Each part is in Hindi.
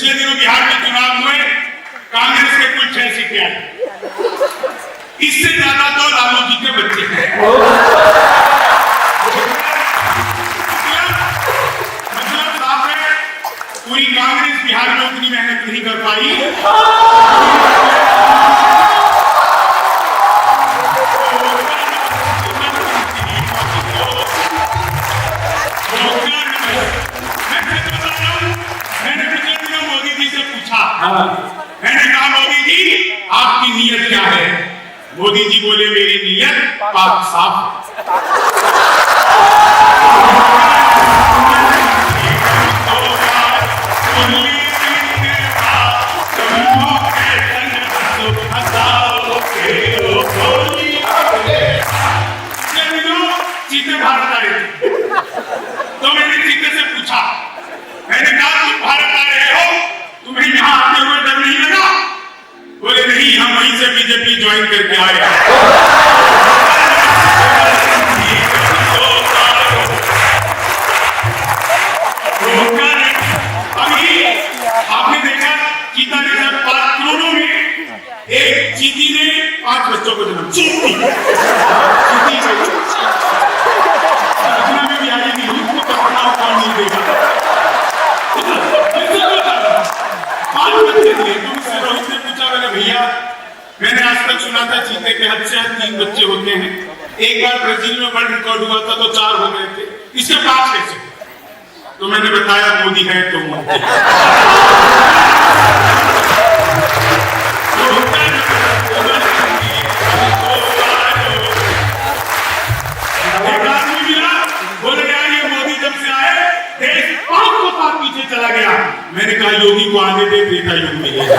पिछले दिनों बिहार में चुनाव हुए, कांग्रेस के कुल 6 सीटें आई, इससे ज्यादा तो लालू जी के बच्चे हैं। मतलब साफ है, पूरी कांग्रेस बिहार में उतनी मेहनत नहीं कर पाई। मैंने कहा मोदी जी आपकी नीयत क्या है? मोदी जी बोले मेरी नीयत पाक साफ है। चीते भारत आ रहे थे, तो मैंने चीते से पूछा, मैंने कहा तुम भारत आ रहे हो, तुम्हें यहाँ आते हुए डर नहीं लगा? बोले नहीं, हम वहीं से बीजेपी ज्वाइन करके आए हैं। अभी आपने देखा चीता ने जब 5 करोड़ों में एक चीती ने 5 बच्चों को जन्म चीती में भी आएगी, उसको कपड़ा नहीं देगा। 5 बच्चे दिए। तुमसे रोहित ने पूछा, मैंने भैया मैंने आज तक सुना था चीते के हद से 3 बच्चे होते हैं, एक बार ब्राजील में वर्ल्ड रिकॉर्ड हुआ था तो 4 हो गए थे, इसके 5 कैसे? तो मैंने बताया मोदी है तो मोदी। बोले यार ये मोदी जब से आए देश 500 साल पीछे चला गया। मैंने कहा योगी को आने दे, त्रेता युग मिलेगा।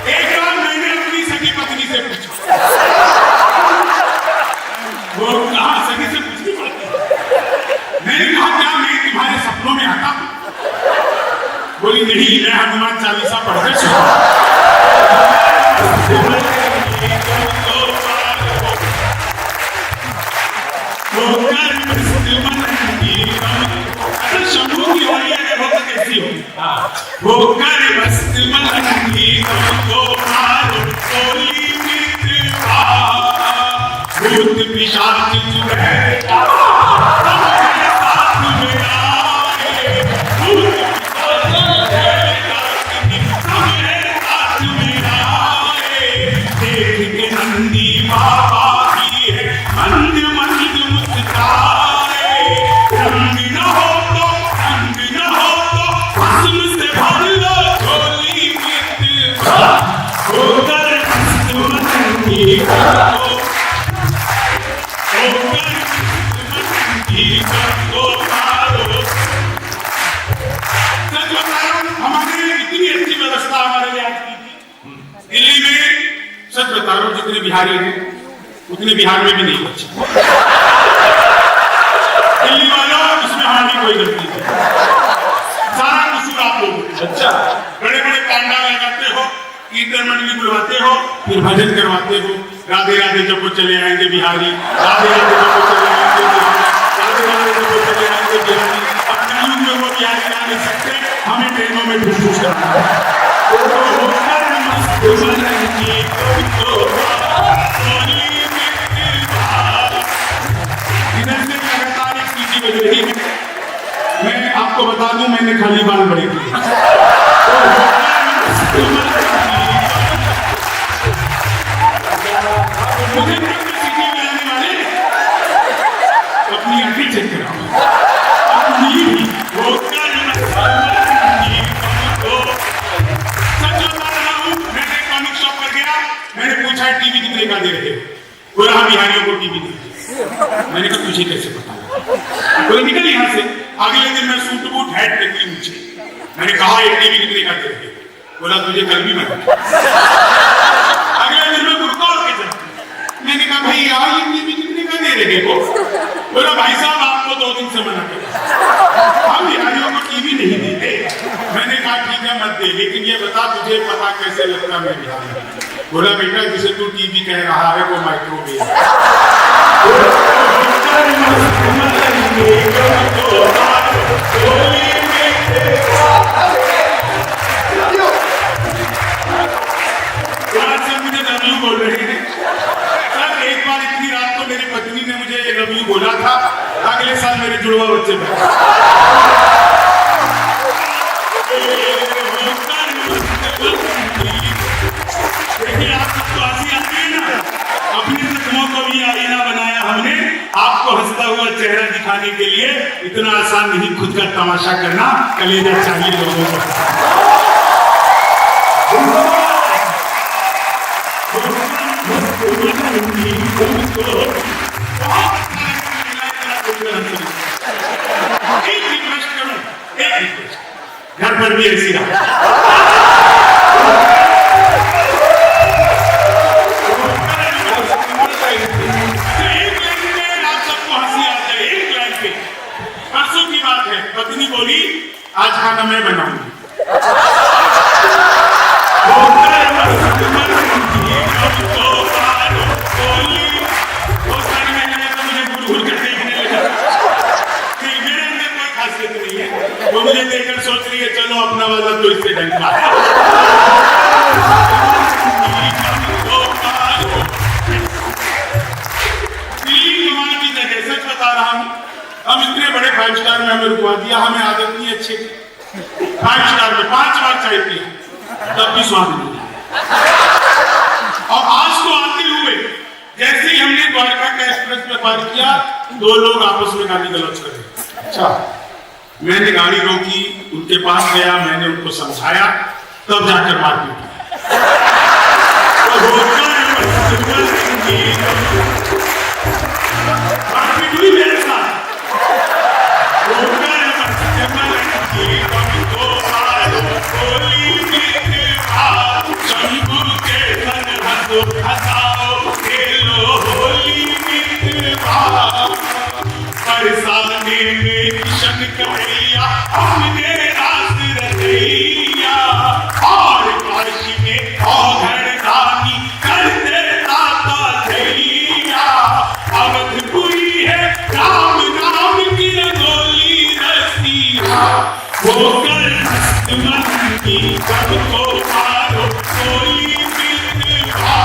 एक बार मैंने अपनी सगी पत्नी से पूछा, वो कहा सगी से पूछती पड़ती, मैंने कहा क्या मैं तुम्हारे सपनों में आता हूं? बोली नहीं, मैं हनुमान चालीसा पढ़कर सोता। शंभू की होली अगर होता कैसी होगी? वो कर मस्त मनंगी को मारो होली मित्रता, भूत पिशाच जुड़ेगा हमारे साथ में आए, भूत पिशाच जुड़ेगा हमारे साथ में आए। देख के नंदी बाबा की है मंद मंद मुस्काए, रंग न हो तो भस्म से भर लो झोली मित्रता, होकर मस्त मनंगी को मारो। सच बताओ, हमारे इतनी अच्छी व्यवस्था हमारे लिए आज की थी। दिल्ली में सच बता रहा हूं, जितने बिहारी हैं उतने बिहार में भी नहीं बचे। दिल्ली वालों, इसमें हमारी कोई गलती नहीं, सारा कसूर आप लोगों का। अच्छा, बड़े बड़े पंडाल लगाते हो, कीर्तन मंडली बुलवाते हो, फिर भजन करवाते हो, राधे राधे जब वो चले आएंगे बिहारी, राधे राधे जब वो चले आएंगे बिहारी, राधे राधे जब वो चले आएंगे बिहारी। अब कलयुग में वो बिहारी आ नहीं सकते, हमें ट्रेनों में घुस घुस करना है। इधर से लगातार एक सीटी बज रही है। मैं आपको बता दूं, मैंने खाली बाल बड़े किए। अपनी आंखें चेक कराओ। मैंने कॉमिक शॉप पर गया, मैंने पूछा टीवी कितने का दे रहे हो? बोला हम बिहारियों को टीवी दे। मैंने कहा तुझे कैसे पता? बोले निकल यहाँ से। अगले दिन मैं सूट बूट हैट निकली मुझे। मैंने कहा एक टीवी कितने का दे रहे हो? बोला तुझे कल भी मना। अगले दिन मैं कुर्ता और के चला। मैंने कहा भाई यार ये टीवी कितने का दे रहे हो? बोला भाई साहब आपको 2 दिन से मना कर, हम बिहारियों को टीवी नहीं देते। मैंने कहा ठीक है मत दे, लेकिन ये बता तुझे पता कैसे लगता मैं बिहारी? बोला बेटा जिसे तू टीवी कह रहा है वो माइक्रोवेव। बोल रहे हैं सर। एक बार इतनी रात को मेरी पत्नी ने मुझे लव यू बोला था, अगले साल मेरे जुड़वा बच्चे में। देखिए आप सबको हंसी आती है ना, अपनी जख्मों को भी आईना बनाया हमने, आपको हंसता हुआ चेहरा दिखाने के लिए। इतना आसान नहीं खुद का तमाशा करना, कलेजा चाहिए लोगों को। एक रिक्वेस्ट करूं, एक रिक्वेस्ट, घर पर भी ऐसी रहा। परसों की बात है, पत्नी बोली आज खाना मैं बनाऊंगी। वो मुझे देखकर सोच रही है चलो अपना वाला तो इससे डंका है। कमाल की जगह सच बता रहा हूँ, हम इतने बड़े 5 स्टार में हमें रुकवा दिया, हमें आदत नहीं अच्छे की। 5 स्टार में 5 बार चाय पिया तब भी स्वाद नहीं आया। और आज तो आते हुए जैसे ही हमने द्वारका का एक्सप्रेस में पार किया, 2 लोग आपस में गाली गलौज कर रहे। अच्छा, मैंने गाड़ी रोकी, उनके पास गया, मैंने उनको समझाया, तब जाकर मारपीट हुई मेरे साथ। किशन कन्हैया हमने रास रचैया, और काशी में औघड़दानी करते दाता धैया। अवधपुरी है राम नाम की रंगोली रसिया, वो कर मन की सबको मारो कोई मिलवा।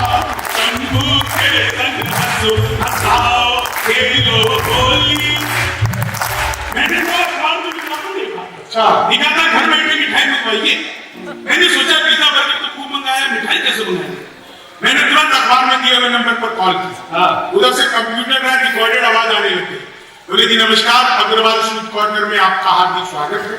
शंभू के संग हंसो हंसाओ खेलो होली। मैंने तो अखबार में विज्ञापन देखा, अच्छा लिखा था घर बैठे मिठाई मंगवाइए। मैंने सोचा पिज्जा बर्गर तो खूब मंगाया, मिठाई कैसे मंगाएंगे। मैंने तुरंत अखबार में दिए हुए नंबर पर कॉल की, उधर से कंप्यूटर में रिकॉर्डेड आवाज आने लगी। बोले जी नमस्कार, अग्रवाल स्वीट कॉर्नर में आपका हार्दिक स्वागत है।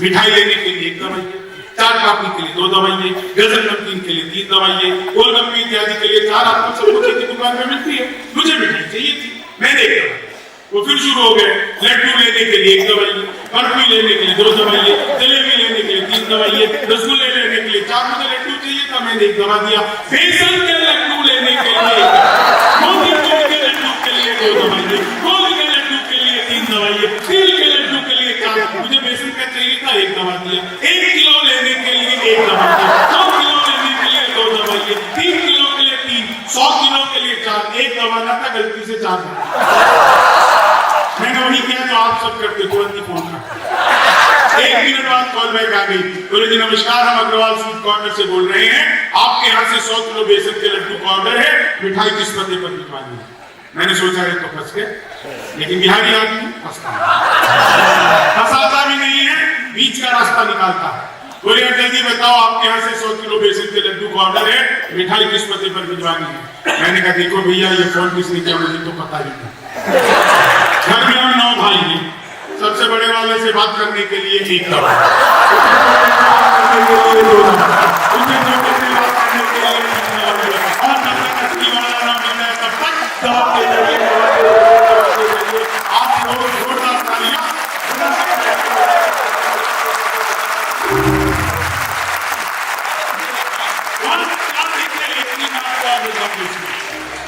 मिठाई लेने के लिए 1 दवाइए, चाट कॉफी के लिए 2 दवाइए, गजल नमकीन के लिए 3 दवाइए, गोलगप्पे इत्यादि के लिए 4 आपको सब कुछ एक दुकान में मिलती है। मुझे मिठाई चाहिए थी, मैंने 1 दवाई। वो फिर शुरू हो गए, लड्डू लेने के लिए 1 दवाई, बर्फी लेने के लिए 2 दवाइए, जलेबी लेने के लिए 3 दवाइए, रसगुल्ले लेने के लिए 4। मुझे लड्डू चाहिए था, मैंने 1 दवा दिया। बेसन के लड्डू लेने के लिए, मोतीचूर के लड्डू के लिए 2 दवाइए, गोल के लड्डू के लिए 3 दवाइए, तिल के लड्डू के लिए 4। मुझे बेसन का चाहिए था, 1 दवा दिया। 1 किलो लेने के लिए 1 दवा दिया, 2 किलो लेने के लिए 2 दवाइए, 3 किलो के लिए 3, 100 किलो के लिए 4। 1 दवा ना था, गलती से 4 दवा। मैंने वही किया जो आप सब करते, तुरंत ही फोन कर। 1 मिनट बाद कॉल बैक आ गई। बोले जी नमस्कार, हम अग्रवाल स्वीट कॉर्नर से बोल रहे हैं, आपके यहाँ से 100 किलो बेसन के लड्डू का ऑर्डर है, मिठाई किस पते पर भिजवानी है। मैंने सोचा है तो फंस गए, लेकिन बिहारी आदमी फंसाता भी नहीं है, बीच का रास्ता निकालता है। बोले जल्दी बताओ, आपके यहाँ से 100 किलो बेसन के लड्डू का ऑर्डर है, मिठाई किस पते पर भिजवानी है। मैंने कहा देखो भैया, ये फोन किसने किया मुझे तो पता ही नहीं। घर में हम 9 भाई हैं, सबसे बड़े वाले से बात करने के लिए 1 दवा,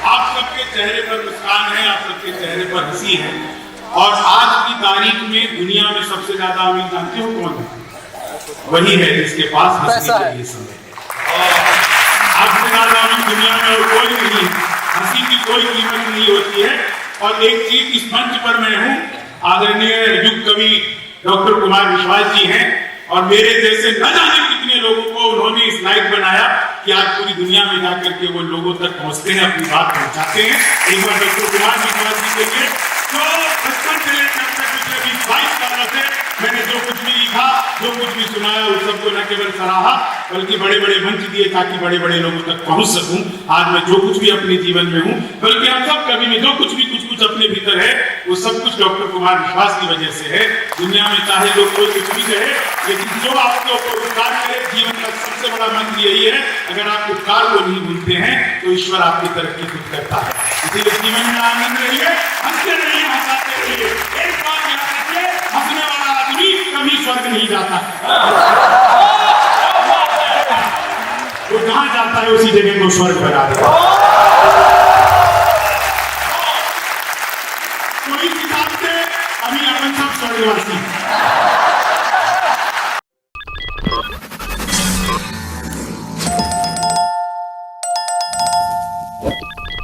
आप सबके चेहरे पर मुस्कान है, आप सबके चेहरे पर हंसी है। और आज की तारीख में दुनिया में सबसे ज्यादा अमीर जानते हो कौन है? वही है जिसके पास हंसने के लिए समय है। आपसे ज्यादा अमीर दुनिया में और कोई नहीं। हंसी की कोई कीमत नहीं होती है। और एक चीज, इस मंच पर मैं हूँ, आदरणीय युग कवि डॉक्टर कुमार विश्वास जी हैं, और मेरे जैसे न जाने कितने लोगों को उन्होंने इस लायक बनाया कि आज पूरी दुनिया में जाकर के वो लोगों तक पहुंचते हैं, अपनी बात पहुंचाते हैं। एक बार डॉक्टर कुमार विश्वास जी के लिए जो बचपन से लेकर पिछले 22 सालों से मैंने जो कुछ भी लिखा, जो कुछ भी सुनाया, उस सबको न केवल सराहा बल्कि बड़े बड़े मंच दिए ताकि बड़े बड़े लोगों तक पहुंच सकूं। आज मैं जो कुछ भी अपने जीवन में हूं, बल्कि हम सब कभी में जो कुछ भी कुछ अपने भीतर है, वो सब कुछ डॉक्टर कुमार विश्वास की वजह से है। दुनिया में चाहे लोग कोई कुछ भी कहे, लेकिन जो आपके ऊपर उपकार करे, जीवन का सबसे बड़ा मंत्र यही है, अगर आप उपकार को नहीं भूलते हैं तो ईश्वर आपकी तरक्की खुद करता है। इसीलिए जीवन में आनंद रहिए, हंसते रहिए, हंसाते रहिए। एक बात याद रखिए, हंसने वाला आदमी कभी स्वर्ग नहीं जाता। वो जहां जाता है उसी जगह को स्वर्ग बना देता है। तो इस हिसाब से अभी अपन सब स्वर्गवासी